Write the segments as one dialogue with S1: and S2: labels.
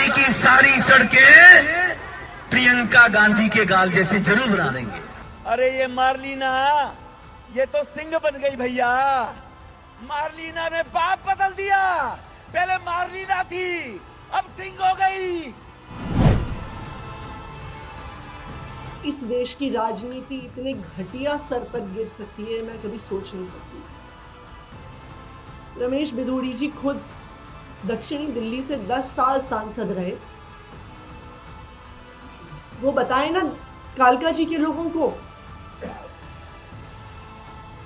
S1: की सारी सड़कें प्रियंका गांधी के गाल जैसे जरूर बना देंगे।
S2: अरे ये मार्लिना, ये तो सिंह बन गई भैया। मार्लिना ने बाप बदल दिया। पहले मार्लिना थी, अब सिंह हो गई।
S3: इस देश की राजनीति इतने घटिया स्तर पर गिर सकती है, मैं कभी सोच नहीं सकती। रमेश बिधूड़ी जी खुद दक्षिणी दिल्ली से 10 साल सांसद रहे। वो बताए ना कालका जी के लोगों को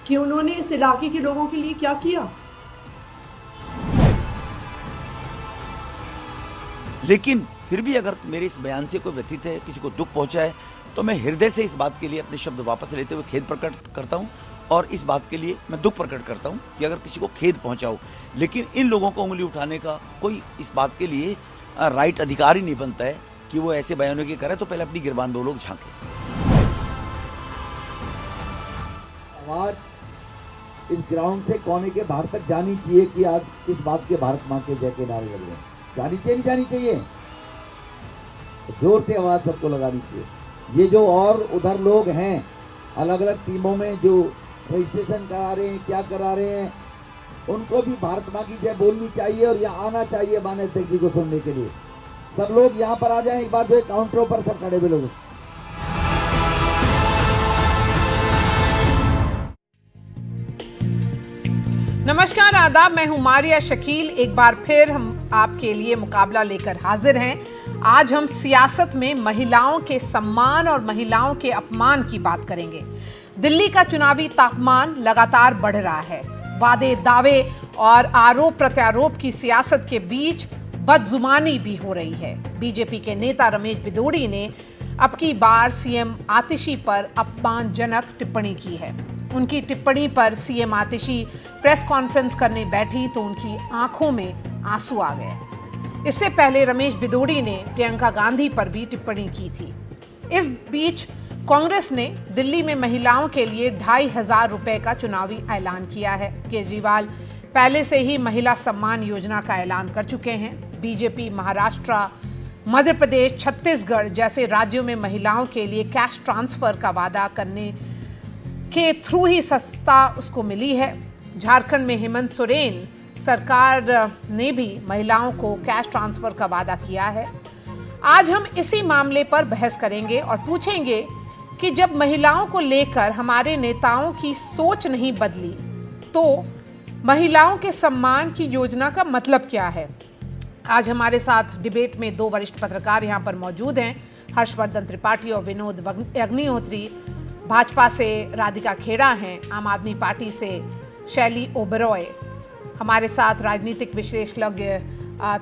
S3: कि उन्होंने इस इलाके के लोगों के लिए क्या किया।
S4: लेकिन फिर भी अगर मेरे इस बयान से कोई व्यथित है, किसी को दुख पहुंचा है, तो मैं हृदय से इस बात के लिए अपने शब्द वापस लेते हुए खेद प्रकट करता हूं और इस बात के लिए मैं दुख प्रकट करता हूं कि अगर किसी को खेद पहुंचा हो। लेकिन इन लोगों को उंगली उठाने का कोई इस बात के लिए राइट अधिकार ही नहीं बनता है कि वो ऐसे बयानों की करे, तो पहले अपनी गिरबान दो लोग झांके।
S5: आवाज इस ग्राउंड से कोने के बाहर तक जानी चाहिए कि आज किस बात के भारत मां के जय के नारे लग रहे हैं। जानी चाहिए, नहीं जानी चाहिए? जोर से आवाज सबको लगानी चाहिए। ये जो और उधर लोग हैं अलग अलग टीमों में जो रजिस्ट्रेशन करा रहे हैं, क्या करा रहे हैं, उनको भी भारत मां की जय बोलनी चाहिए और यहाँ आना चाहिए मानस सिंह जी को सुनने के लिए। सब लोग यहाँ पर आ जाएं एक बार, जो काउंटरों पर सब खड़े हुए लोग।
S6: नमस्कार, आदाब। मैं हूं मारिया शकील। एक बार फिर हम आपके लिए मुकाबला लेकर हाजिर हैं। आज हम सियासत में महिलाओं के सम्मान और महिलाओं के अपमान की बात करेंगे। दिल्ली का चुनावी तापमान लगातार बढ़ रहा है। वादे, दावे और आरोप प्रत्यारोप की सियासत के बीच बदजुबानी भी हो रही है। बीजेपी के नेता रमेश बिधूड़ी ने अब की बार सीएम आतिशी पर अपमानजनक टिप्पणी की है। उनकी टिप्पणी पर सीएम आतिशी प्रेस कॉन्फ्रेंस करने बैठी तो उनकी आंखों में आंसू आ गए। इससे पहले रमेश बिधूड़ी ने प्रियंका गांधी पर भी टिप्पणी की थी। इस बीच कांग्रेस ने दिल्ली में महिलाओं के लिए 2,500 रुपए का चुनावी ऐलान किया है। केजरीवाल पहले से ही महिला सम्मान योजना का ऐलान कर चुके हैं। बीजेपी महाराष्ट्र, मध्य प्रदेश, छत्तीसगढ़ जैसे राज्यों में महिलाओं के लिए कैश ट्रांसफर का वादा करने के थ्रू ही सस्ता उसको मिली है। झारखंड में हेमंत सोरेन सरकार ने भी महिलाओं को कैश ट्रांसफर का वादा किया है। आज हम इसी मामले पर बहस करेंगे और पूछेंगे कि जब महिलाओं को लेकर हमारे नेताओं की सोच नहीं बदली तो महिलाओं के सम्मान की योजना का मतलब क्या है। आज हमारे साथ डिबेट में 2 वरिष्ठ पत्रकार यहाँ पर मौजूद हैं, हर्षवर्धन त्रिपाठी और विनोद अग्निहोत्री। भाजपा से राधिका खेड़ा हैं, आम आदमी पार्टी से शैली ओबरॉय। हमारे साथ राजनीतिक विशेषज्ञ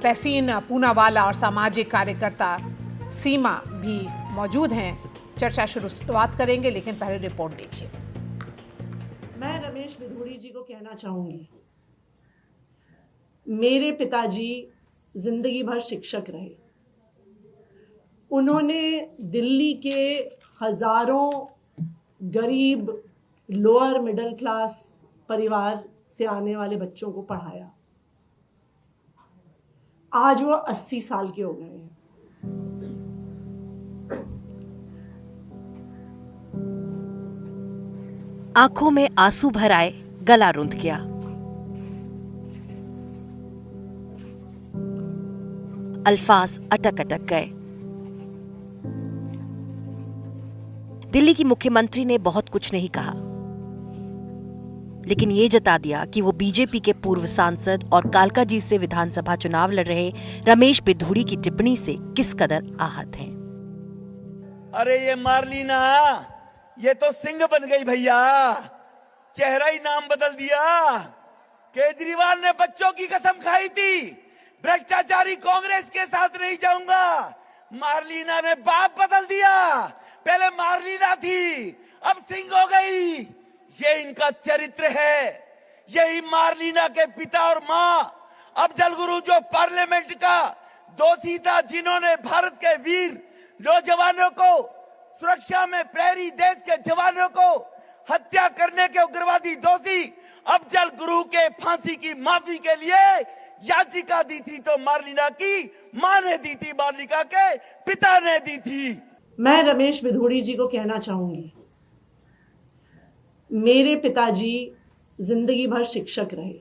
S6: तहसीन पूनावाला और सामाजिक कार्यकर्ता सीमा भी मौजूद हैं। चर्चा शुरुआत करेंगे, लेकिन पहले रिपोर्ट देखिए।
S3: मैं रमेश बिधूड़ी जी को कहना चाहूंगी, मेरे पिताजी जिंदगी भर शिक्षक रहे। उन्होंने दिल्ली के हजारों गरीब लोअर मिडिल क्लास परिवार से आने वाले बच्चों को पढ़ाया। आज वो 80 साल के हो गए हैं।
S7: आंखों में आंसू भर आए, गला रुंध गया। अल्फाज अटक अटक गए। दिल्ली की मुख्यमंत्री ने बहुत कुछ नहीं कहा, लेकिन ये जता दिया कि वो बीजेपी के पूर्व सांसद और कालका जी से विधानसभा चुनाव लड़ रहे रमेश बिधूड़ी की टिप्पणी से किस कदर आहत हैं।
S2: अरे ये मार्लिना, ये तो सिंह बन गई भैया। चेहरा ही नाम बदल दिया। केजरीवाल ने बच्चों की कसम खाई थी, भ्रष्टाचारी कांग्रेस के साथ नहीं जाऊंगा। मार्लिना ने बाप बदल दिया। पहले मार्लिना थी, अब सिंह हो गई। ये इनका चरित्र है। यही मार्लिना के पिता और मां अफजल गुरु, जो पार्लियामेंट का दोषी था, जिन्होंने भारत के वीर नौजवानों को सुरक्षा में प्रहरी, देश के जवानों को हत्या करने के उग्रवादी दोषी अफजल गुरु के फांसी की माफी के लिए याचिका दी थी, तो मार्लिना की मां ने दी थी, मार्लिका के पिता ने दी थी।
S3: मैं रमेश बिधूड़ी जी को कहना चाहूंगी, मेरे पिताजी जिंदगी भर शिक्षक रहे।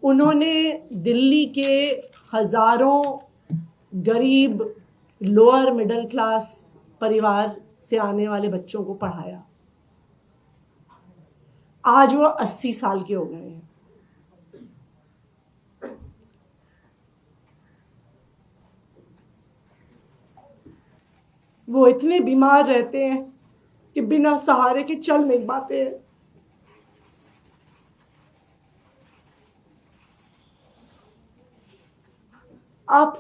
S3: उन्होंने दिल्ली के हजारों गरीब लोअर मिडिल क्लास परिवार से आने वाले बच्चों को पढ़ाया। आज वो 80 साल के हो गए हैं। वो इतने बीमार रहते हैं कि बिना सहारे के चल नहीं पाते हैं। आप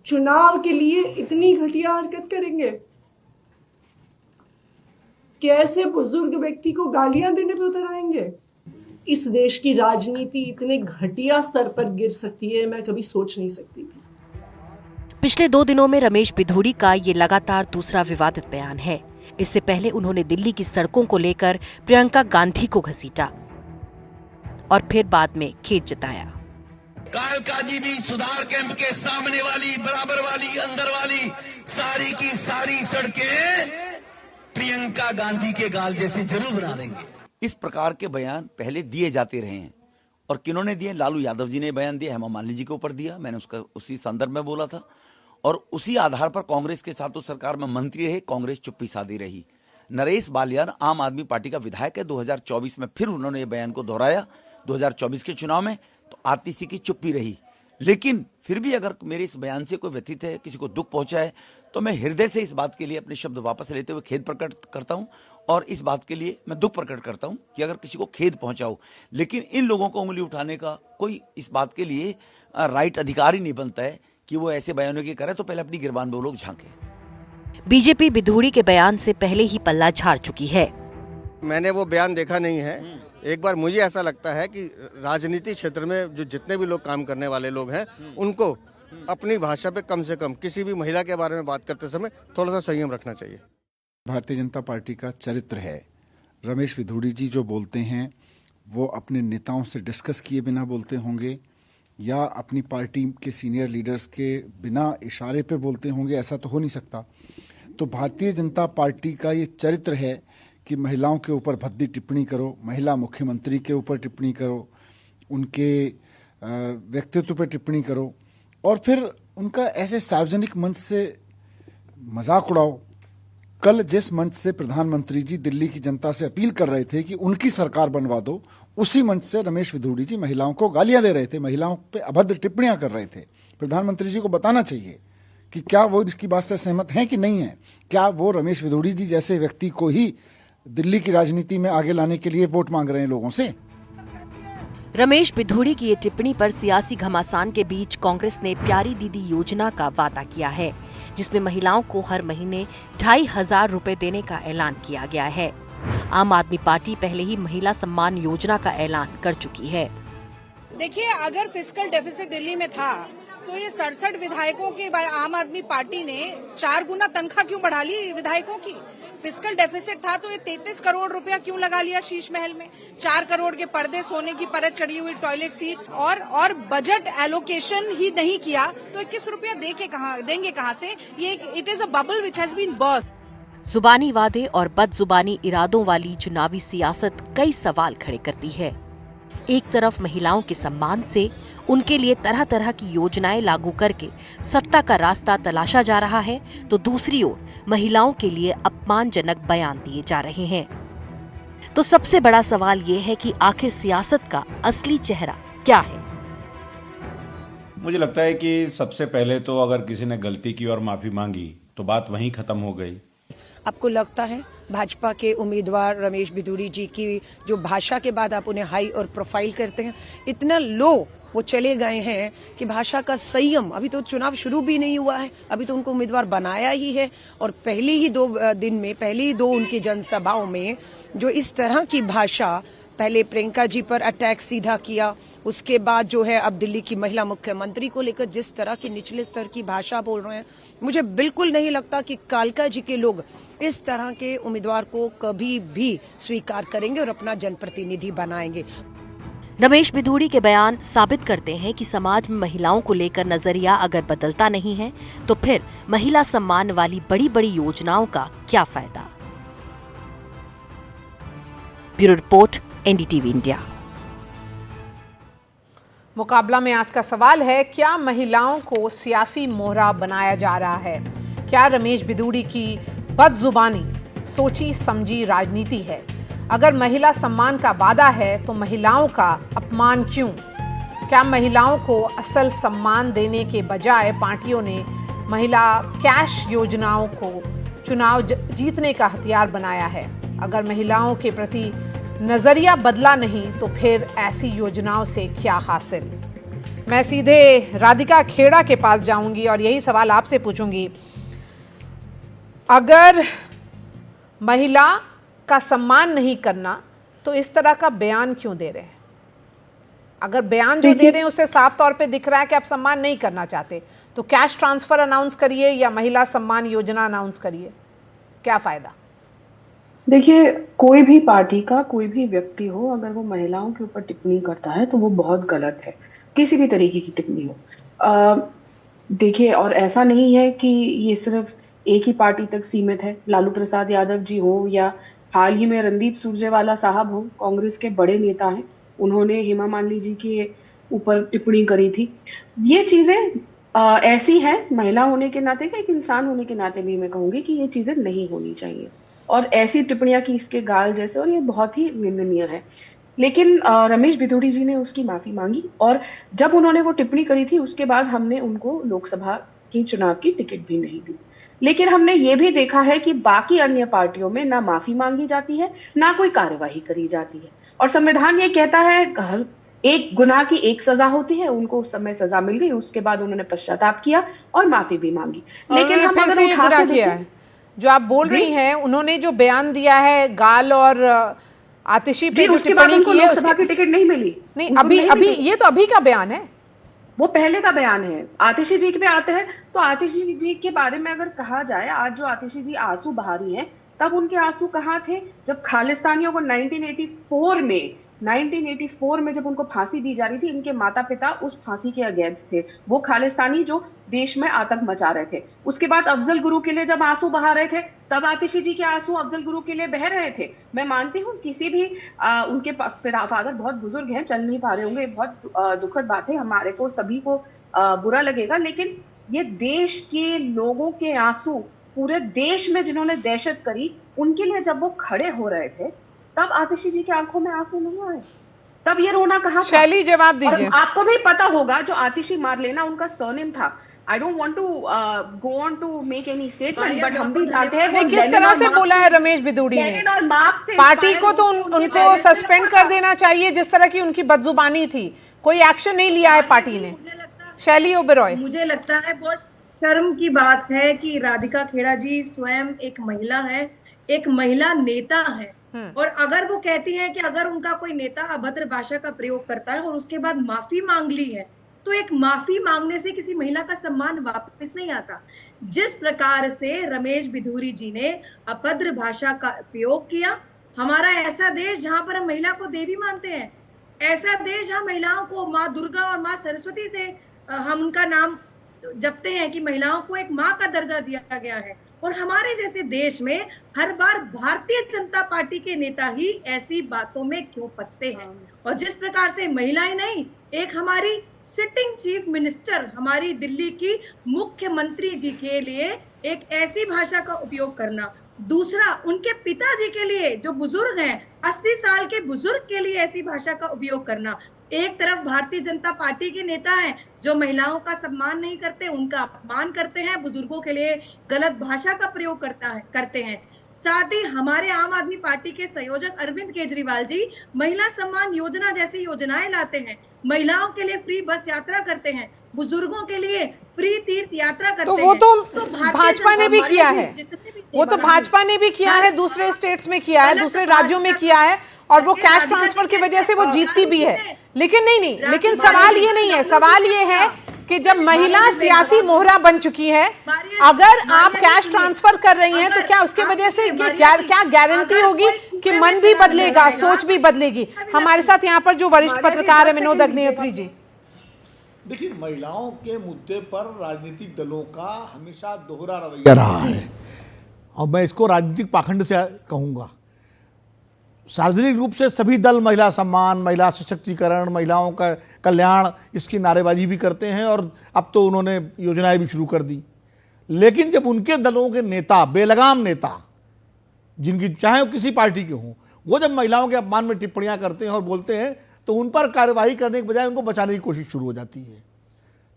S3: चुनाव के लिए इतनी घटिया हरकत करेंगे? कैसे बुजुर्ग व्यक्ति को गालियां देने पे उतर आएंगे? इस देश की राजनीति इतने घटिया स्तर पर गिर सकती है, मैं कभी सोच नहीं सकती थी।
S7: पिछले 2 दिनों में रमेश बिधूड़ी का ये लगातार दूसरा विवादित बयान है। इससे पहले उन्होंने दिल्ली की सड़कों को लेकर प्रियंका गांधी को घसीटा और फिर बाद में खेद जताया।
S1: कालकाजी भी सुधार कैंप के सामने वाली, बराबर वाली, अंदर वाली सारी की सारी सड़कें प्रियंका गांधी के गाल जैसे जरूर बना देंगे।
S4: इस प्रकार के बयान पहले दिए जाते रहे हैं और किन्होंने दिए? लालू यादव जी ने बयान दिया, हेमा मालिनी जी के ऊपर दिया, मैंने उसका उसी संदर्भ में बोला था और उसी आधार पर कांग्रेस के साथ तो सरकार में मंत्री रहे, कांग्रेस चुप्पी साधी रही। नरेश बालियान आम आदमी पार्टी का विधायक है, 2024 में फिर उन्होंने ये बयान को दोहराया 2024 के चुनाव में, तो आरटीसी की चुप्पी रही। लेकिन फिर भी अगर मेरे इस बयान से कोई व्यथित है, किसी को दुख पहुंचा है, तो मैं हृदय से इस बात के लिए अपने शब्द वापस लेते हुए खेद प्रकट करता हूं और इस बात के लिए मैं दुख प्रकट करता हूं कि अगर किसी को खेद पहुंचा हो। लेकिन इन लोगों को उंगली उठाने का कोई इस बात के लिए राइट अधिकार ही नहीं बनता है कि वो ऐसे बयानों की करे, तो पहले अपनी गिरबान में वो लोग झांके।
S7: बीजेपी बिधूड़ी के बयान से पहले ही पल्ला झाड़ चुकी है।
S8: मैंने वो बयान देखा नहीं है। एक बार मुझे ऐसा लगता है कि राजनीति क्षेत्र में जो जितने भी लोग काम करने वाले लोग हैं, उनको अपनी भाषा पे कम से कम किसी भी महिला के बारे में बात करते समय थोड़ा सा संयम रखना चाहिए।
S9: भारतीय जनता पार्टी का चरित्र है, रमेश बिधूड़ी जी जो बोलते हैं वो अपने नेताओं से डिस्कस किए बिना बोलते होंगे या अपनी पार्टी के सीनियर लीडर्स के बिना इशारे पे बोलते होंगे, ऐसा तो हो नहीं सकता। तो भारतीय जनता पार्टी का ये चरित्र है कि महिलाओं के ऊपर भद्दी टिप्पणी करो, महिला मुख्यमंत्री के ऊपर टिप्पणी करो, उनके व्यक्तित्व पर टिप्पणी करो और फिर उनका ऐसे सार्वजनिक मंच से मजाक उड़ाओ। कल जिस मंच से प्रधानमंत्री जी दिल्ली की जनता से अपील कर रहे थे कि उनकी सरकार बनवा दो, उसी मंच से रमेश बिधूड़ी जी महिलाओं को गालियां दे रहे थे, महिलाओं पे अभद्र टिप्पणियां कर रहे थे। प्रधानमंत्री जी को बताना चाहिए कि क्या वो इसकी बात से सहमत हैं कि नहीं है। क्या वो रमेश बिधूड़ी जी जैसे व्यक्ति को ही दिल्ली की राजनीति में आगे लाने के लिए वोट मांग रहे हैं लोगों से?
S7: रमेश बिधूड़ी की ये टिप्पणी पर सियासी घमासान के बीच कांग्रेस ने प्यारी दीदी योजना का वादा किया है, जिसमें महिलाओं को हर महीने 2500 रुपए देने का ऐलान किया गया है। आम आदमी पार्टी पहले ही महिला सम्मान योजना का ऐलान कर चुकी है।
S10: देखिए, अगर फिस्कल डेफिसिट दिल्ली में था तो ये 67 विधायकों के आम आदमी पार्टी ने 4 गुना तनख्वाह क्यों बढ़ा ली विधायकों की? फिस्कल डेफिसिट था तो ये 33 करोड़ रुपया क्यों लगा लिया शीश महल में? 4 करोड़ के पर्दे, सोने की परत चढ़ी हुई टॉयलेट सीट और बजट एलोकेशन ही नहीं किया तो 21 रुपया देंगे कहाँ से? ये it is a bubble which has been burst.
S7: जुबानी वादे और बदजुबानी इरादों वाली चुनावी सियासत कई सवाल खड़े करती है। एक तरफ महिलाओं के सम्मान से उनके लिए तरह तरह की योजनाएं लागू करके सत्ता का रास्ता तलाशा जा रहा है, तो दूसरी ओर महिलाओं के लिए अपमानजनक बयान दिए जा रहे हैं। तो सबसे बड़ा सवाल ये है कि आखिर सियासत का असली चेहरा क्या है?
S11: मुझे लगता है कि सबसे पहले तो अगर किसी ने गलती की और माफी मांगी तो बात वहीं खत्म हो गई।
S10: आपको लगता है भाजपा के उम्मीदवार रमेश बिधूड़ी जी की जो भाषा के बाद आप उन्हें हाई और प्रोफाइल करते हैं, इतना लो वो चले गए हैं कि भाषा का संयम, अभी तो चुनाव शुरू भी नहीं हुआ है, अभी तो उनको उम्मीदवार बनाया ही है और पहले ही 2 दिन में पहले ही 2 उनकी जनसभाओं में जो इस तरह की भाषा, पहले प्रियंका जी पर अटैक सीधा किया, उसके बाद जो है अब दिल्ली की महिला मुख्यमंत्री को लेकर जिस तरह की निचले स्तर की भाषा बोल रहे हैं, मुझे बिल्कुल नहीं लगता कि कालका जी के लोग इस तरह के उम्मीदवार को कभी भी स्वीकार करेंगे और अपना जनप्रतिनिधि बनाएंगे।
S7: रमेश बिधूड़ी के बयान साबित करते हैं कि समाज में महिलाओं को लेकर नजरिया अगर बदलता नहीं है तो फिर महिला सम्मान वाली बड़ी बड़ी योजनाओं का क्या फायदा। Bureau report, NDTV India.
S6: मुकाबला में आज का सवाल है, क्या महिलाओं को सियासी मोहरा बनाया जा रहा है? क्या रमेश बिधूड़ी की बदजुबानी सोची समझी राजनीति है? अगर महिला सम्मान का वादा है तो महिलाओं का अपमान क्यों? क्या महिलाओं को असल सम्मान देने के बजाय पार्टियों ने महिला कैश योजनाओं को चुनाव जीतने का हथियार बनाया है? अगर महिलाओं के प्रति नजरिया बदला नहीं तो फिर ऐसी योजनाओं से क्या हासिल? मैं सीधे राधिका खेड़ा के पास जाऊंगी और यही सवाल आपसे पूछूंगी। अगर महिला का सम्मान नहीं करना तो इस तरह का बयान क्यों दे रहे हैं? अगर बयान जो दे रहे हैं उससे साफ तौर पे दिख रहा है कि आप सम्मान नहीं करना चाहते, तो कैश ट्रांसफर अनाउंस करिए या महिला सम्मान योजना अनाउंस करिए, क्या फायदा?
S12: देखिए, कोई भी पार्टी का कोई भी व्यक्ति हो, अगर वो महिलाओं के ऊपर टिप्पणी करता है तो वो बहुत गलत है, किसी भी तरीके की टिप्पणी हो। देखिए, और ऐसा नहीं है कि ये सिर्फ एक ही पार्टी तक सीमित है। लालू प्रसाद यादव जी हो या हाल ही में रणदीप सुरजेवाला साहब हो, कांग्रेस के बड़े नेता हैं, उन्होंने हेमा मालिनी जी के ऊपर टिप्पणी करी थी। ये चीजें ऐसी हैं, महिला होने के नाते, एक इंसान होने के नाते भी मैं कहूंगी कि ये चीजें नहीं होनी चाहिए, और ऐसी टिप्पणियां की इसके गाल जैसे, और ये बहुत ही निंदनीय है। लेकिन रमेश बिधूड़ी जी ने उसकी माफी मांगी, और जब उन्होंने वो टिप्पणी करी थी उसके बाद हमने उनको लोकसभा की चुनाव की टिकट भी नहीं दी। लेकिन हमने ये भी देखा है कि बाकी अन्य पार्टियों में ना माफी मांगी जाती है, ना कोई कार्यवाही करी जाती है, और संविधान ये कहता है एक गुनाह की एक सजा होती है। उनको उस समय सजा मिल गई, उसके बाद उन्होंने पश्चाताप किया और माफी भी मांगी। लेकिन हम अगर उठा के
S6: जो आप बोल रही हैं, उन्होंने जो बयान दिया है गाल और आतिशी पे जो टिप्पणी की है,
S12: लोकसभा की टिकट नहीं मिली।
S6: नहीं, अभी ये तो अभी का बयान है,
S12: वो पहले का बयान है। आतिशी जी पे आते हैं तो आतिशी जी के बारे में अगर कहा जाए, आज जो आतिशी जी आंसू बहा रही हैं, तब उनके आंसू कहाँ थे जब खालिस्तानियों को 1984 में जब उनको फांसी दी जा रही थी। इनके माता पिता उस फांसी के अगेंस्ट थे, वो खालिस्तानी जो देश में आतंक मचा रहे थे। उसके बाद अफजल गुरु के लिए जब आंसू बहा रहे थे, तब आतिशी जी के आंसू अफजल गुरु के लिए बह रहे थे। मैं मानती हूँ किसी भी उनके फादर बहुत बुजुर्ग हैं, चल नहीं पा रहे होंगे, बहुत दुखद बात है, हमारे को सभी को बुरा लगेगा। लेकिन ये देश के लोगों के आंसू, पूरे देश में जिन्होंने दहशत करी, उनके लिए जब वो खड़े हो रहे थे, तब आतिशी जी की आंखों में आंसू नहीं आए, तब ये रोना कहाँ था?
S6: शैली, जवाब दीजिए।
S12: आपको भी पता होगा जो आतिशी मारलेना उनका सरनेम था। I don't want to go on to make any statement, but हम भी जानते हैं
S6: किस तरह से बोला है रमेश बिधूड़ी ने। पार्टी को तो उनको सस्पेंड कर देना चाहिए, जिस तरह की उनकी बदजुबानी थी। कोई एक्शन नहीं लिया है पार्टी ने। शैली ओबेरॉय,
S13: मुझे लगता है बहुत शर्म की बात है कि राधिका खेड़ा जी स्वयं एक महिला है, एक महिला नेता है, और अगर वो कहती है कि अगर उनका कोई नेता अभद्र भाषा का प्रयोग करता है और उसके बाद माफी मांग ली है, तो एक माफी मांगने से किसी महिला का सम्मान वापस नहीं आता। जिस प्रकार से रमेश बिधूड़ी जी ने अभद्र भाषा का प्रयोग किया, हमारा ऐसा देश जहां पर हम महिला को देवी मानते हैं, ऐसा देश जहां महिलाओं को माँ दुर्गा और माँ सरस्वती से हम उनका नाम जपते हैं कि महिलाओं को एक माँ का दर्जा दिया गया है, और हमारे जैसे देश में हर बार भारतीय जनता पार्टी के नेता ही ऐसी बातों में क्यों फंसते हैं। और जिस प्रकार से महिलाएं नहीं, एक हमारी सिटिंग चीफ मिनिस्टर, हमारी दिल्ली की मुख्यमंत्री जी के लिए एक ऐसी भाषा का उपयोग करना, दूसरा उनके पिताजी के लिए जो बुजुर्ग हैं, 80 साल के बुजुर्ग के लिए ऐसी भाषा का उपयोग करना। एक तरफ भारतीय जनता पार्टी के नेता हैं जो महिलाओं का सम्मान नहीं करते, उनका अपमान करते हैं, बुजुर्गों के लिए गलत भाषा का प्रयोग करते हैं। साथ ही हमारे आम आदमी पार्टी के संयोजक अरविंद केजरीवाल जी महिला सम्मान योजना जैसी योजनाएं लाते हैं, महिलाओं के लिए फ्री बस यात्रा करते हैं, बुजुर्गों के लिए फ्री तीर्थ यात्रा करते हैं।
S6: तो वो तो भाजपा ने भी किया है, वो तो भाजपा ने भी किया है, दूसरे स्टेट्स में किया है, दूसरे राज्यों में किया है, और वो कैश ट्रांसफर की वजह से वो जीतती भी है। लेकिन लेकिन सवाल ये नहीं है, सवाल ये है कि जब महिला सियासी मोहरा बन चुकी है, अगर आप कैश ट्रांसफर कर रही हैं तो क्या उसके वजह से क्या गारंटी होगी कि मन भी बदलेगा, सोच भी बदलेगी। हमारे साथ यहाँ पर जो वरिष्ठ पत्रकार है विनोद अग्निहोत्री जी।
S14: देखिए, महिलाओं के मुद्दे पर राजनीतिक दलों का हमेशा दोहरा रवैया रहा है और मैं इसको राजनीतिक पाखंड से कहूँगा। सार्वजनिक रूप से सभी दल महिला सम्मान, महिला सशक्तिकरण, महिलाओं का कल्याण, इसकी नारेबाजी भी करते हैं और अब तो उन्होंने योजनाएं भी शुरू कर दी। लेकिन जब उनके दलों के नेता, बेलगाम नेता, जिनकी चाहे वो किसी पार्टी के हों, वो जब महिलाओं के अपमान में टिप्पणियां करते हैं और बोलते हैं तो उन पर कार्रवाई करने के बजाय उनको बचाने की कोशिश शुरू हो जाती है।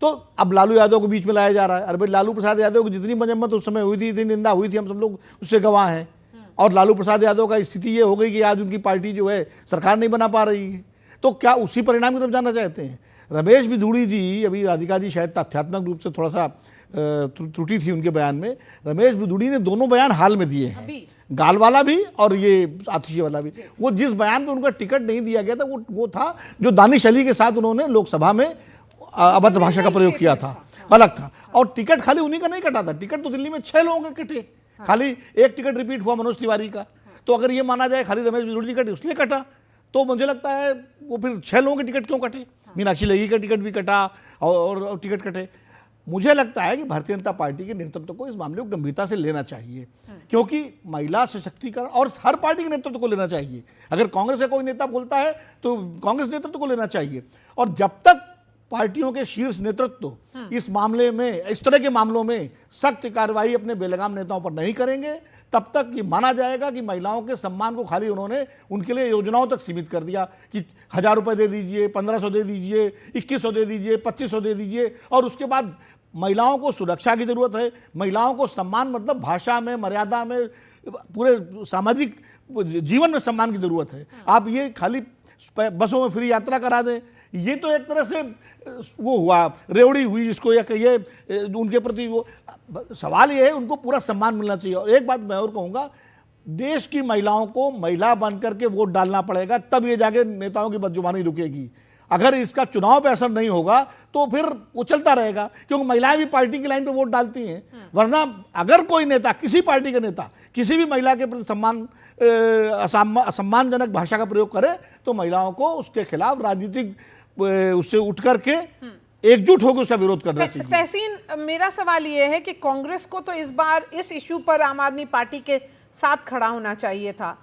S14: तो अब लालू यादव को बीच में लाया जा रहा है। अरे भाई, लालू प्रसाद यादव की जितनी मजम्मत उस समय हुई थी, इतनी निंदा हुई थी, हम सब लोग उससे गवाह हैं। और लालू प्रसाद यादव का स्थिति ये हो गई कि आज उनकी पार्टी जो है सरकार नहीं बना पा रही है। तो क्या उसी परिणाम की तरफ जाना चाहते हैं? रमेश बिधूड़ी जी, अभी राधिका जी शायद तथ्यात्मक रूप से थोड़ा सा त्रुटि थी उनके बयान में। रमेश बिधूड़ी ने दोनों बयान हाल में दिए हैं, गाल वाला भी और ये आतिशी वाला भी। वो जिस बयान पे उनका टिकट नहीं दिया गया था वो था जो दानिश अली के साथ उन्होंने लोकसभा में अभद्र भाषा का प्रयोग किया था, अलग था। और टिकट खाली उन्हीं का नहीं कटा था, टिकट तो दिल्ली में 6 लोगों के कटे, खाली एक टिकट रिपीट हुआ मनोज तिवारी का। तो अगर ये माना जाए खाली रमेश बिधूड़ी टिकट इसलिए कटा, तो मुझे लगता है वो फिर 6 लोगों के टिकट क्यों कटे? मीनाक्षी लेखी का टिकट भी कटा और टिकट कटे। मुझे लगता है कि भारतीय जनता पार्टी के नेतृत्व को इस मामले को गंभीरता से लेना चाहिए, क्योंकि महिला सशक्तिकरण और हर पार्टी के नेतृत्व को लेना चाहिए। अगर कांग्रेस का कोई नेता बोलता है तो कांग्रेस नेतृत्व को लेना चाहिए। और जब तक पार्टियों के शीर्ष नेतृत्व इस मामले में, इस तरह के मामलों में सख्त कार्रवाई अपने बेलगाम नेताओं पर नहीं करेंगे, तब तक ये माना जाएगा कि महिलाओं के सम्मान को खाली उन्होंने उनके लिए योजनाओं तक सीमित कर दिया कि 1000 रुपये दे दीजिए, 1500 दे दीजिए, 2100 दे दीजिए, 2500 दे दीजिए। और उसके बाद महिलाओं को सुरक्षा की जरूरत है, महिलाओं को सम्मान, मतलब भाषा में, मर्यादा में, पूरे सामाजिक जीवन में सम्मान की जरूरत है। आप ये खाली बसों में फ्री यात्रा करा दें, ये तो एक तरह से वो हुआ, रेवड़ी हुई जिसको, या ये उनके प्रति वो सवाल ये है, उनको पूरा सम्मान मिलना चाहिए। और एक बात मैं और कहूँगा, देश की महिलाओं को महिला बनकर के वोट डालना पड़ेगा, तब ये जाके नेताओं की बदजुबानी रुकेगी। अगर इसका चुनाव पे असर नहीं होगा तो फिर वो चलता रहेगा, क्योंकि महिलाएं भी पार्टी की लाइन पे वोट डालती हैं। वरना अगर कोई नेता, किसी पार्टी का नेता किसी भी महिला के प्रति असम्मानजनक भाषा का प्रयोग करे तो महिलाओं को उसके खिलाफ राजनीतिक उससे उठ करके एकजुट होकर उसका विरोध करना चाहिए।
S6: तहसीन, मेरा सवाल ये है कि कांग्रेस को तो इस बार इस इश्यू पर आम आदमी पार्टी के साथ खड़ा होना चाहिए था।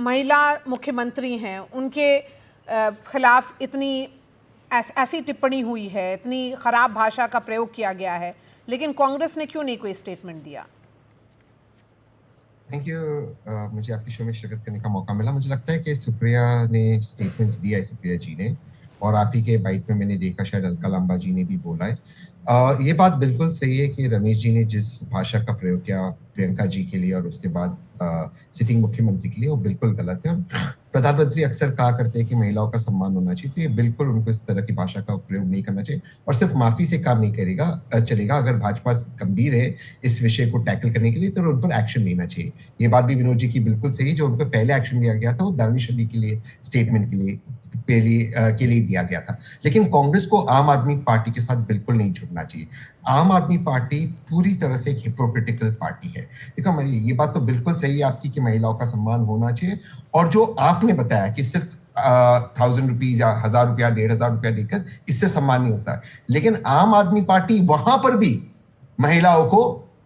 S6: महिला मुख्यमंत्री हैं, उनके खिलाफ इतनी ऐसी टिप्पणी हुई है, इतनी खराब भाषा का प्रयोग किया गया है, लेकिन कांग्रेस ने क्यों नहीं कोई स्टेटमेंट दिया?
S15: Thank you. मुझे आपकी शो में शिरकत करने का मौका मिला। मुझे लगता है कि सुप्रिया ने स्टेटमेंट दिया है, सुप्रिया जी ने, और आप ही के बाइट में मैंने देखा शायद अलका लांबा जी ने भी बोला है। ये बात बिल्कुल सही है कि रमेश जी ने जिस भाषा का प्रयोग किया प्रियंका जी के लिए और उसके बाद सिटिंग मुख्यमंत्री के लिए, वो बिल्कुल गलत है। और प्रधानमंत्री अक्सर कहा करते हैं कि महिलाओं का सम्मान होना चाहिए, तो ये बिल्कुल उनको इस तरह की भाषा का प्रयोग नहीं करना चाहिए। और सिर्फ माफी से काम नहीं चलेगा। अगर भाजपा गंभीर है इस विषय को टैकल करने के लिए तो उन पर एक्शन लेना चाहिए। ये बात भी विनोद जी की बिल्कुल सही है। जो उन पर पहले एक्शन लिया गया था वो दानिश अली के लिए स्टेटमेंट के लिए दिया गया था। लेकिन कांग्रेस को आम आदमी पार्टी के साथ बिल्कुल नहीं जुड़ना चाहिए। आम आदमी पार्टी पूरी तरह से एक हिपोक्रिटिकल पार्टी है। देखो, ये बात तो बिल्कुल सही है आपकी कि महिलाओं का सम्मान होना चाहिए, और जो आपने बताया कि सिर्फ 1000 रुपीज या 1000 रुपया, 1500 रुपया देकर इससे सम्मान नहीं होता है, लेकिन आम आदमी पार्टी वहां पर भी महिलाओं को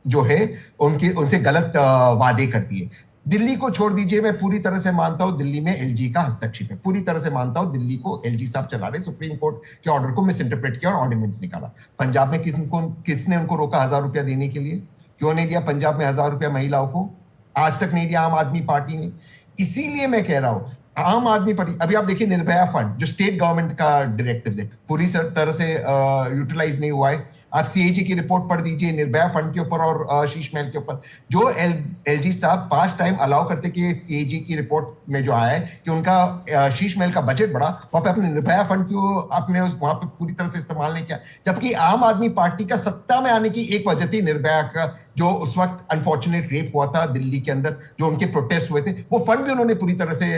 S15: जो है उनसे गलत वादे करती है। दिल्ली को छोड़ दीजिए, मैं पूरी तरह से मानता हूं दिल्ली में एलजी का हस्तक्षेप है, पूरी तरह से मानता हूं दिल्ली को एलजी साहब चला रहे, सुप्रीम कोर्ट के ऑर्डर को मिस इंटरप्रेट किया और ऑर्डिनेंस निकाला। पंजाब में किसने उनको रोका 1000 रुपया देने के लिए? क्यों नहीं दिया पंजाब में 1000 रुपया महिलाओं को? आज तक नहीं दिया आम आदमी पार्टी ने। इसीलिए मैं कह रहा हूं आम आदमी पार्टी, अभी आप देखिए निर्भया फंड जो स्टेट गवर्नमेंट का डायरेक्टिव है, पूरी तरह से यूटिलाइज नहीं हुआ है। आप सीएजी की रिपोर्ट पढ़ दीजिए निर्भया फंड के ऊपर और शीश महल के ऊपर, जो एलजी साहब 5 टाइम अलाउ करते कि सीएजी की रिपोर्ट में जो आया है कि उनका शीश महल का बजट बढ़ा, वहां पे अपने निर्भया फंड को आपने वहां पे पूरी तरह से इस्तेमाल नहीं किया। जबकि आम आदमी पार्टी का सत्ता में आने की एक वजह थी निर्भया का, जो उस वक्त अनफॉर्चुनेट रेप हुआ था दिल्ली के अंदर, जो उनके प्रोटेस्ट हुए थे, वो फंड भी उन्होंने पूरी तरह से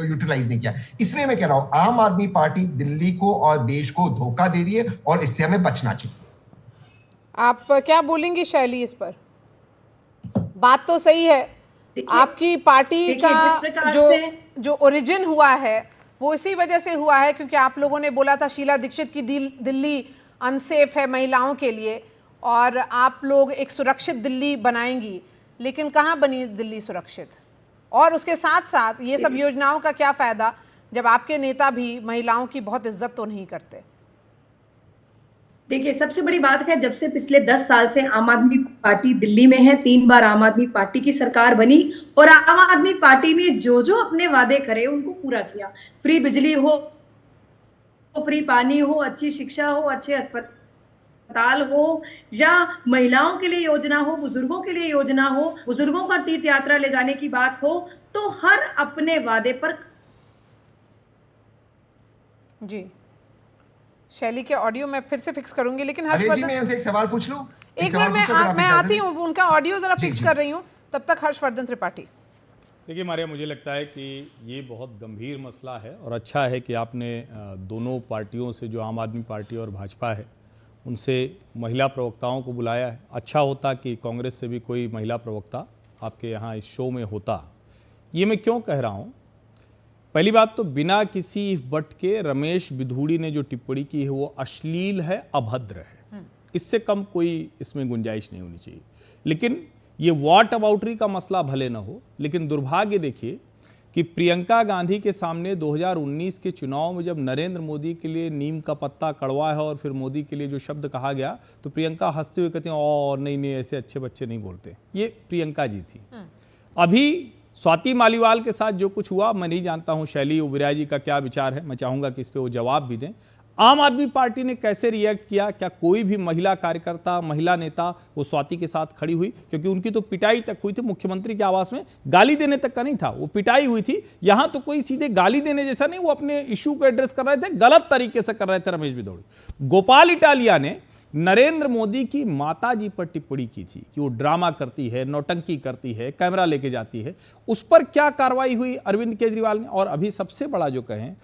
S15: यूटिलाइज नहीं किया। इसलिए मैं कह रहा हूं आम आदमी पार्टी दिल्ली को और देश को धोखा दे रही है और इससे हमें बचना चाहिए।
S6: आप क्या बोलेंगे शैली इस पर? बात तो सही है, आपकी पार्टी
S13: देखिए,
S6: का
S13: जिस प्रकार
S6: जो
S13: से-
S6: जो ओरिजिन हुआ है वो इसी वजह से हुआ है क्योंकि आप लोगों ने बोला था शीला दीक्षित की दिल्ली अनसेफ है महिलाओं के लिए और आप लोग एक सुरक्षित दिल्ली बनाएंगी, लेकिन कहाँ बनी दिल्ली सुरक्षित? और उसके साथ साथ ये सब योजनाओं का क्या फायदा जब आपके नेता भी महिलाओं की बहुत इज्जत तो नहीं करते?
S13: देखिए, सबसे बड़ी बात है, जब से पिछले 10 साल से आम आदमी पार्टी दिल्ली में है, 3 बार आम आदमी पार्टी की सरकार बनी और आम आदमी पार्टी ने जो जो अपने वादे करे उनको पूरा किया। फ्री बिजली हो, फ्री पानी हो, अच्छी शिक्षा हो, अच्छे अस्पताल हो, या महिलाओं के लिए योजना हो, बुजुर्गों के लिए योजना हो, बुजुर्गों का तीर्थ यात्रा ले जाने की बात हो, तो हर अपने वादे पर।
S6: जी, शैली के ऑडियो मैं फिर से फिक्स करूंगी, लेकिन
S15: अरे जी,
S6: हर्षवर्धन
S15: मैं उनसे एक सवाल पूछ लूं?
S6: एक मिनट में मैं आती हूँ, उनका ऑडियो जरा फिक्स कर रही हूँ, तब तक हर्षवर्धन त्रिपाठी।
S16: देखिए मारिया, मुझे लगता है कि ये बहुत गंभीर मसला है और अच्छा है कि आपने दोनों पार्टियों से, जो आम आदमी पार्टी और भाजपा है, उनसे महिला प्रवक्ताओं को बुलाया है। अच्छा होता कि कांग्रेस से भी कोई महिला प्रवक्ता आपके यहाँ इस शो में होता। ये मैं क्यों कह रहा हूँ? पहली बात तो बिना किसी बट के रमेश बिधूड़ी ने जो टिप्पणी की है वो अश्लील है, अभद्र है। इससे कम कोई इसमें गुंजाइश नहीं होनी चाहिए। लेकिन ये वॉट अबाउटरी का मसला भले ना हो, लेकिन दुर्भाग्य देखिए कि प्रियंका गांधी के सामने 2019 के चुनाव में जब नरेंद्र मोदी के लिए नीम का पत्ता कड़वा है और फिर मोदी के लिए जो शब्द कहा गया, तो प्रियंका हंसते हुए कहते हैं और नहीं ऐसे अच्छे बच्चे नहीं बोलते। ये प्रियंका जी थी। अभी स्वाति मालीवाल के साथ जो कुछ हुआ, मैं नहीं जानता हूं शैली उबराय जी का क्या विचार है, मैं चाहूंगा कि इस पे वो जवाब भी दें। आम आदमी पार्टी ने कैसे रिएक्ट किया? क्या कोई भी महिला कार्यकर्ता, महिला नेता वो स्वाति के साथ खड़ी हुई? क्योंकि उनकी तो पिटाई तक हुई थी मुख्यमंत्री के आवास में, गाली देने तक का नहीं था, वो पिटाई हुई थी। यहां तो कोई सीधे गाली देने जैसा नहीं, वो अपने इशू को एड्रेस कर रहे थे, गलत तरीके से कर रहे थे रमेश बिधूड़ी। गोपाल इटालिया ने नरेंद्र मोदी की माता जी पर टिप्पणी की थी कि वो ड्रामा करती है, नौटंकी करती है, कैमरा लेके जाती है। उस पर क्या कार्रवाई हुई अरविंद केजरीवाल ने? और अभी सबसे बड़ा जो कहें,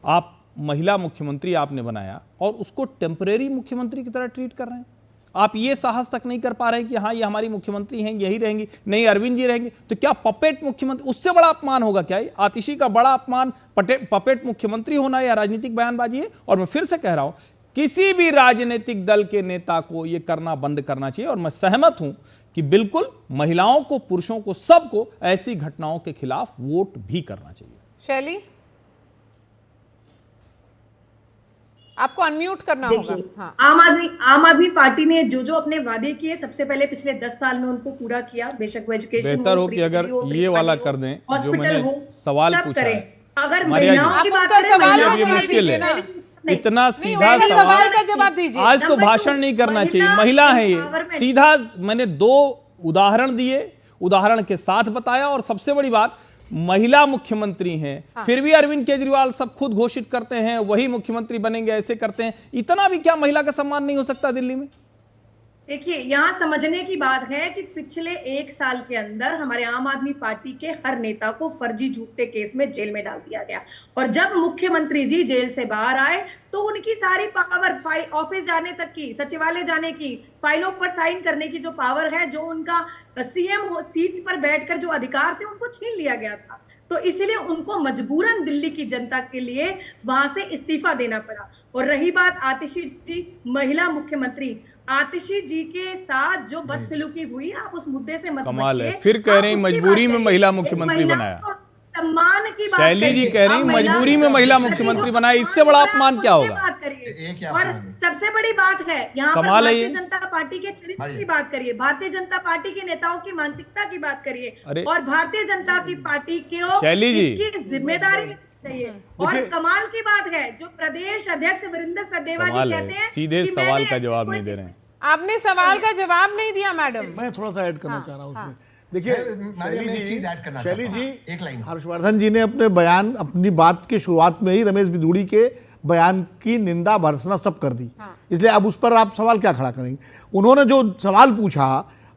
S16: आप महिला मुख्यमंत्री आपने बनाया और उसको टेम्परेरी मुख्यमंत्री की तरह ट्रीट कर रहे हैं। आप ये साहस तक नहीं कर पा रहे हैं कि हाँ ये हमारी मुख्यमंत्री हैं, यही रहेंगी, नहीं अरविंद जी रहेंगे। तो क्या पपेट मुख्यमंत्री, उससे बड़ा अपमान होगा क्या? आतिशी का बड़ा अपमान पपेट मुख्यमंत्री होना या राजनीतिक बयानबाजी है? और मैं फिर से कह रहा हूं, किसी भी राजनीतिक दल के नेता को यह करना बंद करना चाहिए। और मैं सहमत हूं कि बिल्कुल महिलाओं को, पुरुषों को, सबको ऐसी घटनाओं के खिलाफ वोट भी करना चाहिए।
S6: शैली, आपको अनम्यूट करना होगा। हाँ।
S13: आम आदमी पार्टी ने जो जो अपने वादे किए, सबसे पहले पिछले 10 साल में उनको पूरा किया। बेशक वो एजुकेशन
S16: बेहतर हो कि अगर ये वाला कर दें जो मैंने सवाल पूछा है।
S13: अगर महिलाओं की बात करें,
S16: मुश्किल है, इतना सीधा
S6: सवाल का जवाब दीजिए।
S16: आज तो भाषण नहीं करना चाहिए, महिला है ये। सीधा मैंने 2 उदाहरण दिए, उदाहरण के साथ बताया। और सबसे बड़ी बात, महिला मुख्यमंत्री हैं। हाँ। फिर भी अरविंद केजरीवाल सब खुद घोषित करते हैं वही मुख्यमंत्री बनेंगे, ऐसे करते हैं। इतना भी क्या महिला का सम्मान नहीं हो सकता दिल्ली में?
S13: देखिए, यहाँ समझने की बात है कि पिछले 1 साल के अंदर हमारे आम आदमी पार्टी के हर नेता को फर्जी झूठे केस में जेल में डाल दिया गया। और जब मुख्यमंत्री जी जेल से बाहर आए तो उनकी सारी पावर, ऑफिस जाने तक की, सचिवालय जाने की, फाइलों पर साइन करने की जो पावर है, जो उनका सीएम सीट पर बैठकर जो अधिकार थे, उनको छीन लिया गया था। तो इसलिए उनको मजबूरन दिल्ली की जनता के लिए वहां से इस्तीफा देना पड़ा। और रही बात आतिशी जी, महिला मुख्यमंत्री, आतिशी जी के साथ जो बदसलूकी हुई, आप उस मुद्दे से मत
S16: कमाल है। फिर कह रहे हैं मजबूरी में महिला मुख्यमंत्री बनाया।
S13: सम्मान की बात,
S16: शैली जी कह रही मजबूरी में महिला मुख्यमंत्री बनाया, इससे बड़ा अपमान क्या होगा?
S13: और सबसे बड़ी बात है यहाँ पर भारतीय जनता पार्टी के चरित्र की बात करिए, भारतीय जनता पार्टी के नेताओं की मानसिकता की बात करिए, और भारतीय जनता की पार्टी को
S16: शैली जी
S13: इसकी जिम्मेदारी चाहिए। और कमाल की बात है, जो प्रदेश अध्यक्ष वीरेंद्र सचदेवा जी कहते हैं,
S16: सीधे सवाल का जवाब नहीं दे रहे हैं।
S6: आपने सवाल का जवाब नहीं दिया मैडम।
S14: मैं थोड़ा सा ऐड करना चाह रहा हूँ उसमें। देखिए शैली जी,
S15: एक लाइन,
S14: हर्षवर्धन जी ने अपने बयान, अपनी बात की शुरुआत में ही रमेश बिधूड़ी के बयान की निंदा भर्त्सना सब कर दी। इसलिए अब उस पर आप सवाल क्या खड़ा करेंगे? उन्होंने जो सवाल पूछा,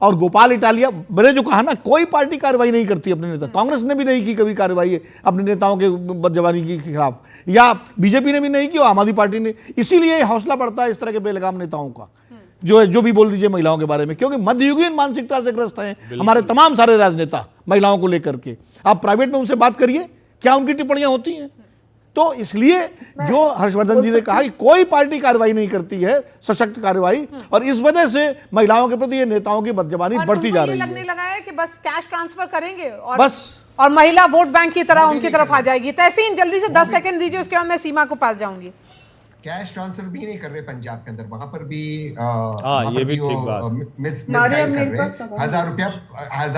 S14: और गोपाल इटालिया, मैंने जो कहा ना, कोई पार्टी कार्रवाई नहीं करती अपने नेता, कांग्रेस ने भी नहीं की कभी कार्रवाई अपने नेताओं के बदजवानी के खिलाफ, या बीजेपी ने भी नहीं की, और आम आदमी पार्टी ने। इसीलिए हौसला बढ़ता है इस तरह के बेलगाम नेताओं का जो भी बोल दीजिए महिलाओं के बारे में, क्योंकि मध्ययुगीन मानसिकता से ग्रस्त हैं हमारे तमाम सारे राजनेता महिलाओं को लेकर के। आप प्राइवेट में उनसे बात करिए, क्या उनकी टिप्पणियां होती हैं। तो इसलिए जो हर्षवर्धन जी ने कहा कि कोई पार्टी कार्रवाई नहीं करती है, सशक्त कार्रवाई, और इस वजह से महिलाओं के प्रति ये नेताओं की बदजबानी बढ़ती जा रही है।
S6: लगने लगा है कि बस कैश ट्रांसफर करेंगे और महिला वोट बैंक की तरह उनकी तरफ आ जाएगी। तहसीन जल्दी से 10 सेकंड दीजिए, उसके बाद मैं सीमा को पास जाऊंगी।
S15: कैश ट्रांसफर भी नहीं कर रहे पंजाब के अंदर, वहां पर भी
S16: ये भी ठीक बात।
S15: मिसगाइड कर रहे हैं। 1000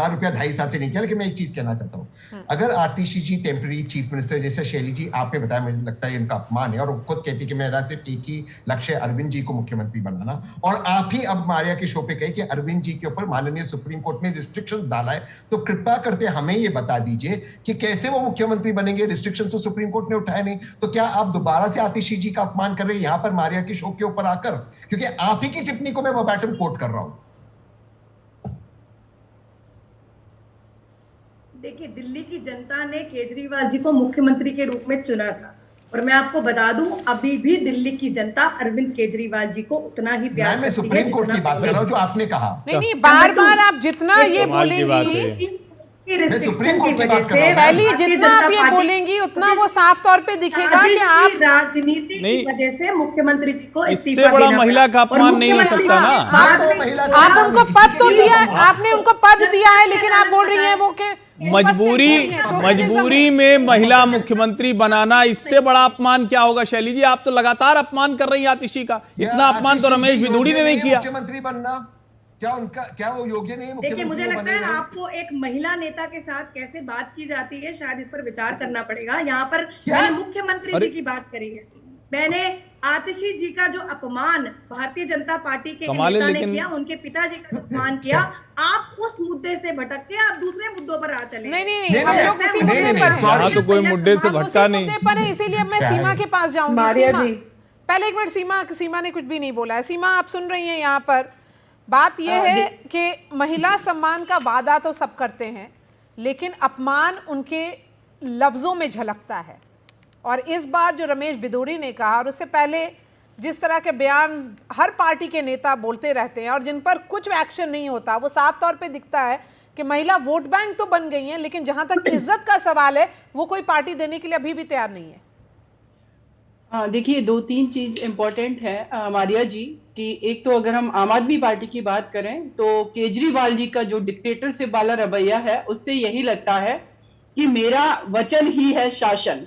S15: रुपया 2.5 साल से नहीं किया। लेकिन मैं एक चीज कहना चाहता हूँ, अगर आतिशी जी टेम्पररी चीफ मिनिस्टर, जैसे शैली जी आपने बताया, मुझे लगता है इनका अपमान है, और खुद कहती कि मेरा सिर्फ एक ही लक्ष्य है, अरविंद जी को मुख्यमंत्री बनाना। और आप ही अब मारिया के शो पे कहे कि अरविंद जी के ऊपर माननीय सुप्रीम कोर्ट ने रिस्ट्रिक्शंस डाला है, तो कृपा करते हमें ये बता दीजिए कि कैसे वो मुख्यमंत्री बनेंगे। रिस्ट्रिक्शंस तो सुप्रीम कोर्ट ने उठाए नहीं, तो क्या आप दोबारा से आतिशी जी का अपमान कर रहे हैं यहां पर मारिया की शो के ऊपर आकर? क्योंकि आप ही की टिप्पणी को मैं वर्बैटिम कोट कर रहा हूं।
S13: देखिए, दिल्ली की जनता ने केजरीवाल जी को मुख्यमंत्री के रूप में चुना था, और मैं आपको बता दूं, अभी भी दिल्ली की जनता अरविंद केजरीवाल जी को उतना ही प्यार करती है।
S15: मैं सुप्रीम कोर्ट की बात कर रहा हूं, जो आपने कहा।
S6: नहीं, बार-बार आप जितना ये बोलेंगी,
S15: सुप्रीम कोर्ट की बात कर रहा हूं।
S6: पहली जितना आप ये बोलेंगी उतना वो साफ तौर पे दिखेगा कि आप
S13: राजनीति की वजह से मुख्यमंत्री जी को
S16: इससे बड़ा महिला का अपमान नहीं हो सकता ना।
S6: आप उनको पद तो दिया, आपने उनको पद दिया है, लेकिन आप बोल रही हैं वो के
S16: मजबूरी में महिला मुख्यमंत्री बनाना, इससे बड़ा अपमान क्या होगा? शैली जी, आप तो लगातार अपमान कर रही हैं आतिशी का। इतना अपमान तो रमेश बिधूड़ी ने नहीं किया।
S15: मुख्यमंत्री बनना क्या वो योग्य नहीं है?
S13: देखिए, मुझे लगता है आपको एक महिला नेता के साथ कैसे बात की जाती है, शायद इस पर विचार करना पड़ेगा। यहाँ पर मैंने मुख्यमंत्री जी की बात करी है, मैंने आतिशी जी का जो अपमान भारतीय जनता पार्टी के नेता ने किया, उनके पिताजी का अपमान किया, आप उस मुद्दे से भटक के आप दूसरे मुद्दों पर आ चले।
S6: नहीं, हम लोग उसी मुद्दे पर हैं।
S16: तो कोई मुद्दे से भटका नहीं
S6: पर, इसीलिए अब मैं सीमा के पास जाऊंगी। पहले एक मिनट, सीमा ने कुछ भी नहीं बोला है। सीमा, आप सुन रही हैं, यहाँ पर बात यह है कि महिला सम्मान का वादा तो सब करते हैं, लेकिन अपमान उनके लफ्जों में झलकता है। और इस बार जो रमेश बिधूड़ी ने कहा, और उससे पहले जिस तरह के बयान हर पार्टी के नेता बोलते रहते हैं और जिन पर कुछ एक्शन नहीं होता, वो साफ तौर पे दिखता है कि महिला वोट बैंक तो बन गई हैं, लेकिन जहां तक इज्जत का सवाल है वो कोई पार्टी देने के लिए अभी भी तैयार नहीं है।
S17: देखिए, 2-3 चीज इम्पोर्टेंट है मारिया जी कि एक तो अगर हम आम आदमी पार्टी की बात करें तो केजरीवाल जी का जो डिक्टेटरशिप वाला रवैया है, उससे यही लगता है कि मेरा वचन ही है शासन।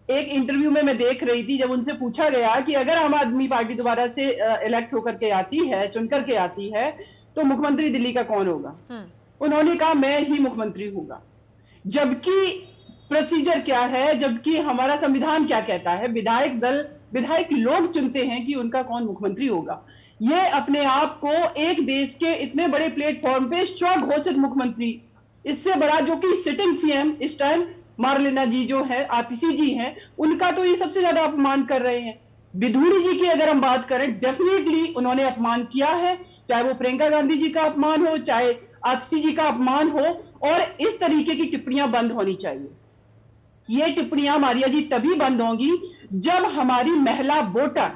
S17: एक इंटरव्यू में मैं देख रही थी, जब उनसे पूछा गया कि अगर आम आदमी पार्टी दोबारा से इलेक्ट होकर के आती है, चुनकर के आती है, तो मुख्यमंत्री दिल्ली का कौन होगा? उन्होंने कहा मैं ही मुख्यमंत्री होगा। जबकि प्रोसीजर क्या है, जबकि हमारा संविधान क्या कहता है, विधायक लोग चुनते हैं कि उनका कौन मुख्यमंत्री होगा। ये अपने आप को एक देश के इतने बड़े प्लेटफॉर्म पे स्वघोषित मुख्यमंत्री, इससे बड़ा जो कि सिटिंग सीएम इस टाइम मारलेना जी जो है, आतिशी जी हैं, उनका तो ये सबसे ज्यादा अपमान कर रहे हैं। बिधूड़ी जी की अगर हम बात करें, डेफिनेटली उन्होंने अपमान किया है, चाहे वो प्रियंका गांधी जी का अपमान हो, चाहे आतिशी जी का अपमान हो, और इस तरीके की टिप्पणियां बंद होनी चाहिए। ये टिप्पणियां मारिया जी तभी बंद होंगी जब हमारी महिला वोटर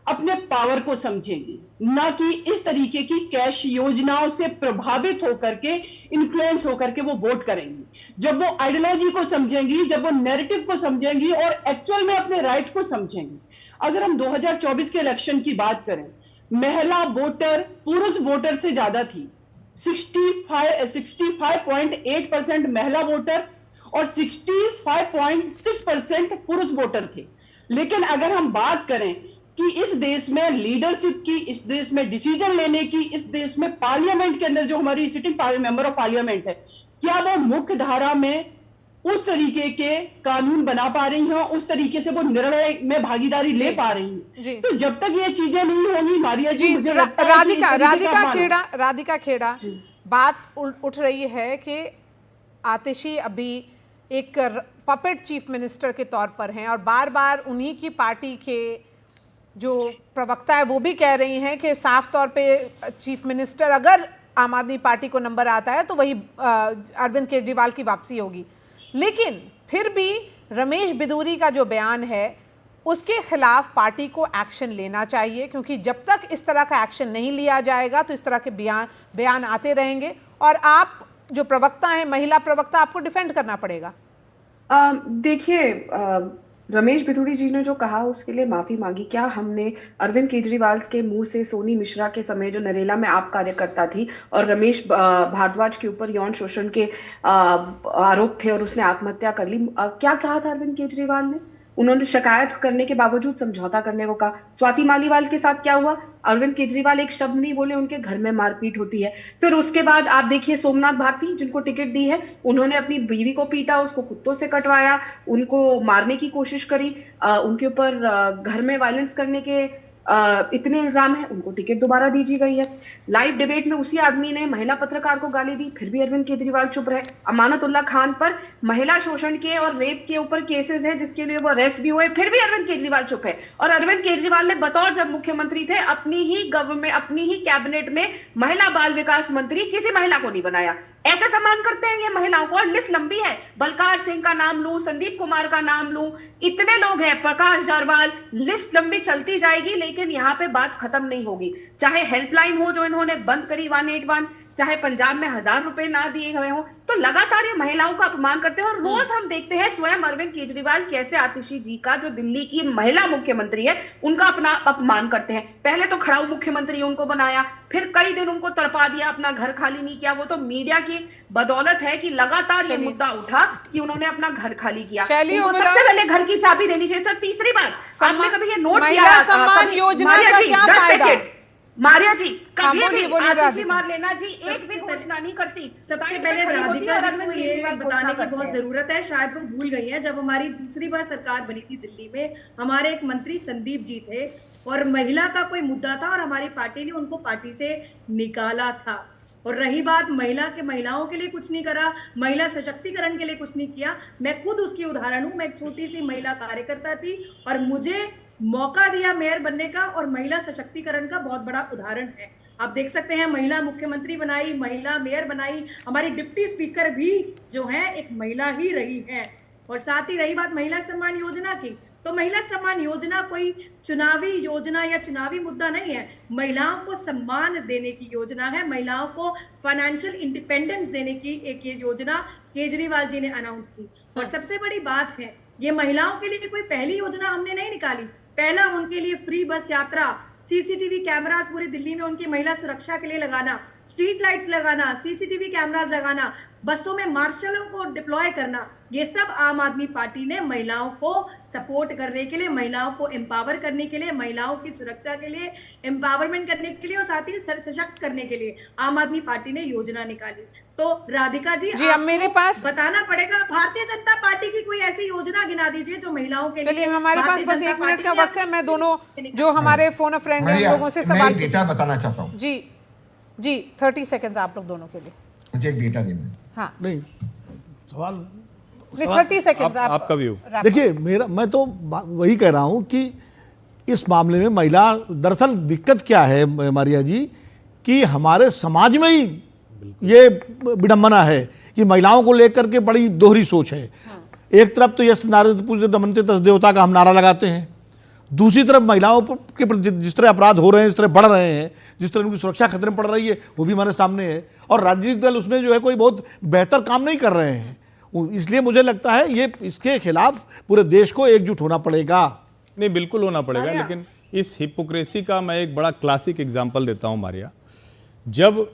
S17: अपने पावर को समझेंगी, ना कि इस तरीके की कैश योजनाओं से प्रभावित होकर के, इन्फ्लुएंस होकर के वो वोट करेंगी। जब वो आइडियोलॉजी को समझेंगी, जब वो नैरेटिव को समझेंगी और एक्चुअल में अपने राइट को समझेंगी। अगर हम 2024 के इलेक्शन की बात करें, महिला वोटर पुरुष वोटर से ज्यादा थी। 65.8% महिला वोटर और 65.6% पुरुष वोटर थे। लेकिन अगर हम बात करें कि इस देश में लीडरशिप की, इस देश में डिसीजन लेने की, इस देश में पार्लियामेंट के अंदर जो हमारी सिटिंग मेंबर ऑफ पार्लियामेंट है, क्या वो मुख्य धारा में उस तरीके के कानून बना पा रही हैं, उस तरीके से वो निर्णय में भागीदारी ले पा रही हैं? तो जब तक ये चीजें नहीं होंगी मारिया जी, मुझे लगता है
S6: राधिका खेड़ा बात उठ रही है कि आतिशी अभी एक पपेट चीफ मिनिस्टर के तौर पर हैं और बार बार उन्हीं की पार्टी के जो प्रवक्ता है वो भी कह रही हैं कि साफ तौर पे चीफ मिनिस्टर अगर आम आदमी पार्टी को नंबर आता है तो वही अरविंद केजरीवाल की वापसी होगी। लेकिन फिर भी रमेश बिधूड़ी का जो बयान है उसके खिलाफ पार्टी को एक्शन लेना चाहिए, क्योंकि जब तक इस तरह का एक्शन नहीं लिया जाएगा तो इस तरह के बयान आते रहेंगे और आप जो प्रवक्ता हैं, महिला प्रवक्ता, आपको डिफेंड करना पड़ेगा।
S12: देखिए, रमेश बिधूड़ी जी ने जो कहा उसके लिए माफी मांगी। क्या हमने अरविंद केजरीवाल के मुंह से सोनी मिश्रा के समय जो नरेला में आप कार्यकर्ता थी और रमेश भारद्वाज के ऊपर यौन शोषण के आरोप थे और उसने आत्महत्या कर ली, क्या कहा था अरविंद केजरीवाल ने? उन्होंने शिकायत करने के बावजूद समझौता करने को कहा। स्वाति मालीवाल के साथ क्या हुआ? अरविंद केजरीवाल एक शब्द नहीं बोले, उनके घर में मारपीट होती है। फिर उसके बाद आप देखिए सोमनाथ भारती जिनको टिकट दी है, उन्होंने अपनी बीवी को पीटा, उसको कुत्तों से कटवाया, उनको मारने की कोशिश करी, उनके ऊपर घर में वायलेंस करने के इतने इल्जाम है, उनको टिकट दोबारा दीजी गई है। लाइव डिबेट में उसी आदमी ने महिला पत्रकार को गाली दी, फिर भी अरविंद केजरीवाल चुप रहे। अमानतुल्लाह खान पर महिला शोषण के और रेप के ऊपर केसेस हैं जिसके लिए वो अरेस्ट भी हुए, फिर भी अरविंद केजरीवाल चुप है। और अरविंद केजरीवाल ने बतौर जब मुख्यमंत्री थे अपनी ही गवर्नमेंट, अपनी ही कैबिनेट में महिला बाल विकास मंत्री किसी महिला को नहीं बनाया। ऐसे सम्मान करते हैं ये महिलाओं को। और लिस्ट लंबी है, बलकार सिंह का नाम लूं, संदीप कुमार का नाम लूं, इतने लोग हैं, प्रकाश जारवाल, लिस्ट लंबी चलती जाएगी। लेकिन यहाँ पे बात खत्म नहीं होगी। चाहे हेल्पलाइन हो जो इन्होंने बंद करी 181, चाहे पंजाब में 1000 रुपए ना दिए गए हो, तो लगातार ये महिलाओं का अपमान करते हैं। और रोज हम देखते हैं स्वयं अरविंद केजरीवाल कैसे आतिशी जी का, जो दिल्ली की महिला मुख्यमंत्री है, उनका अपना अपमान करते हैं। पहले तो खड़ाऊ मुख्यमंत्री उनको बनाया, फिर कई दिन उनको तड़पा दिया, अपना घर खाली नहीं किया। वो तो मीडिया की बदौलत है कि लगातार ये मुद्दा उठा कि उन्होंने अपना घर खाली किया। उनको सबसे पहले घर की चाबी देनी चाहिए। सर, तीसरी बात, आपने कभी ये नोट किया
S6: सम्मान योजना का क्या फायदा?
S12: मारिया जी, कभी भी
S6: बोलिए
S12: आतिशी मारलेना जी एक भी घोषणा नहीं करती।
S13: सबसे पहले राधिका जी को ये बताने की बहुत जरूरत है, शायद वो भूल गई हैं। जब हमारी दूसरी बार सरकार बनी थी दिल्ली में, हमारे एक मंत्री संदीप जी थे और महिला का कोई मुद्दा था और हमारी पार्टी ने उनको पार्टी से निकाला था। और रही बात महिलाओं के लिए कुछ नहीं करा, महिला सशक्तिकरण के लिए कुछ नहीं किया, मैं खुद उसकी उदाहरण हूं। मैं एक छोटी सी महिला कार्यकर्ता थी और मुझे मौका दिया मेयर बनने का, और महिला सशक्तिकरण का बहुत बड़ा उदाहरण है। आप देख सकते हैं, महिला मुख्यमंत्री बनाई, महिला मेयर बनाई, हमारी डिप्टी स्पीकर भी जो है एक महिला ही रही है। और साथ ही रही बात महिला सम्मान योजना की, तो महिला सम्मान योजना कोई चुनावी योजना या चुनावी मुद्दा नहीं है। महिलाओं को सम्मान देने की योजना है, महिलाओं को फाइनेंशियल इंडिपेंडेंस देने की एक ये योजना केजरीवाल जी ने अनाउंस की। और सबसे बड़ी बात है, ये महिलाओं के लिए कोई पहली योजना हमने नहीं निकाली। पहला उनके लिए फ्री बस यात्रा, सीसीटीवी कैमरास पूरी दिल्ली में उनकी महिला सुरक्षा के लिए लगाना, स्ट्रीट लाइट्स लगाना, सीसीटीवी कैमरास लगाना, बसों में मार्शलों को डिप्लॉय करना, ये सब आम आदमी पार्टी ने महिलाओं को सपोर्ट करने के लिए, महिलाओं को एम्पावर करने के लिए, महिलाओं की सुरक्षा के लिए, एम्पावरमेंट करने के लिए और साथ ही सशक्त करने के लिए आम आदमी पार्टी ने योजना निकाली। तो राधिका जी
S6: अब मेरे पास
S13: बताना पड़ेगा, भारतीय जनता पार्टी की कोई ऐसी योजना गिना दीजिए जो महिलाओं के लिए।
S6: चलिए, हमारे पास बस 1 मिनट का वक्त है। मैं दोनों जो हमारे फोन फ्रेंड हैं उन लोगों से सवाल
S15: डेटा बताना चाहता हूँ।
S6: जी 30 सेकंड्स आप लोग दोनों के लिए।
S15: मुझे एक डेटा देना है।
S6: हाँ
S14: नहीं, सवाल
S6: 30 सेकंड्स
S16: आपका व्यू।
S14: देखिए, मैं तो वही कह रहा हूं कि इस मामले में महिला, दरअसल दिक्कत क्या है मारिया जी, कि हमारे समाज में ही ये विडंबना है कि महिलाओं को लेकर के बड़ी दोहरी सोच है। एक तरफ तो यस नारद पूज्य दमनते तस् देवता का हम नारा लगाते हैं, दूसरी तरफ महिलाओं के प्रति जिस तरह अपराध हो रहे हैं, जिस तरह बढ़ रहे हैं, जिस तरह उनकी सुरक्षा खतरे में पड़ रही है, वो भी हमारे सामने है। और राजनीतिक दल उसमें जो है कोई बहुत बेहतर काम नहीं कर रहे हैं। इसलिए मुझे लगता है ये इसके खिलाफ पूरे देश को एकजुट होना पड़ेगा।
S16: नहीं, बिल्कुल होना पड़ेगा, लेकिन इस हिपोक्रेसी का मैं एक बड़ा क्लासिक एग्जाम्पल देता हूँ मारिया। जब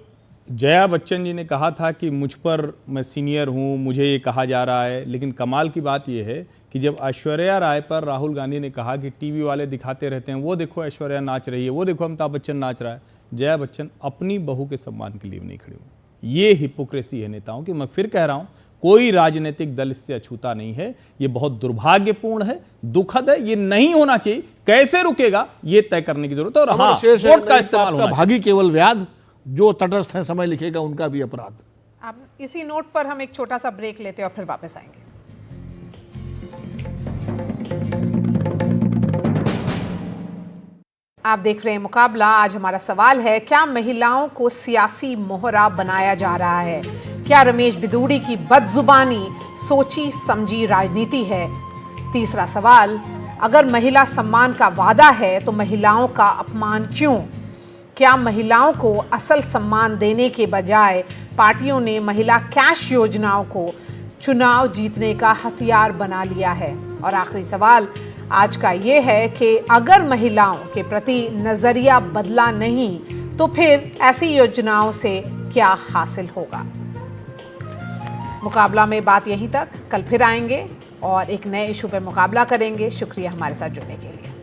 S16: जया बच्चन जी ने कहा था कि मुझ पर, मैं सीनियर हूँ, मुझे ये कहा जा रहा है, लेकिन कमाल की बात यह है कि जब ऐश्वर्या राय पर राहुल गांधी ने कहा कि टीवी वाले दिखाते रहते हैं, वो देखो ऐश्वर्या नाच रही है, वो देखो अमिताभ बच्चन नाच रहा है, जया बच्चन अपनी बहू के सम्मान के लिए नहीं खड़ी हुई। ये हिपोक्रेसी है नेताओं की। मैं फिर कह रहा हूँ, कोई राजनीतिक दल इससे अछूता नहीं है। ये बहुत दुर्भाग्यपूर्ण है, दुखद है, ये नहीं होना चाहिए। कैसे रुकेगा ये तय करने की जरूरत है। और हाँ, वोट का इस्तेमाल होना चाहिए।
S14: भागी केवल व्याध, जो तटस्थ है समय लिखेगा उनका भी अपराध।
S6: अब इसी नोट पर हम एक छोटा सा ब्रेक लेते हैं और फिर वापस आएंगे। आप देख रहे हैं मुकाबला। आज हमारा सवाल है, क्या महिलाओं को सियासी मोहरा बनाया जा रहा है? क्या रमेश बिधूड़ी की बदजुबानी सोची समझी राजनीति है? तीसरा सवाल, अगर महिला सम्मान का वादा है तो महिलाओं का अपमान क्यों? क्या महिलाओं को असल सम्मान देने के बजाय पार्टियों ने महिला कैश योजनाओं को चुनाव जीतने का हथियार बना लिया है? और आखिरी सवाल आज का ये है कि अगर महिलाओं के प्रति नजरिया बदला नहीं तो फिर ऐसी योजनाओं से क्या हासिल होगा? मुकाबला में बात यहीं तक। कल फिर आएंगे और एक नए इशू पर मुकाबला करेंगे। शुक्रिया हमारे साथ जुड़ने के लिए।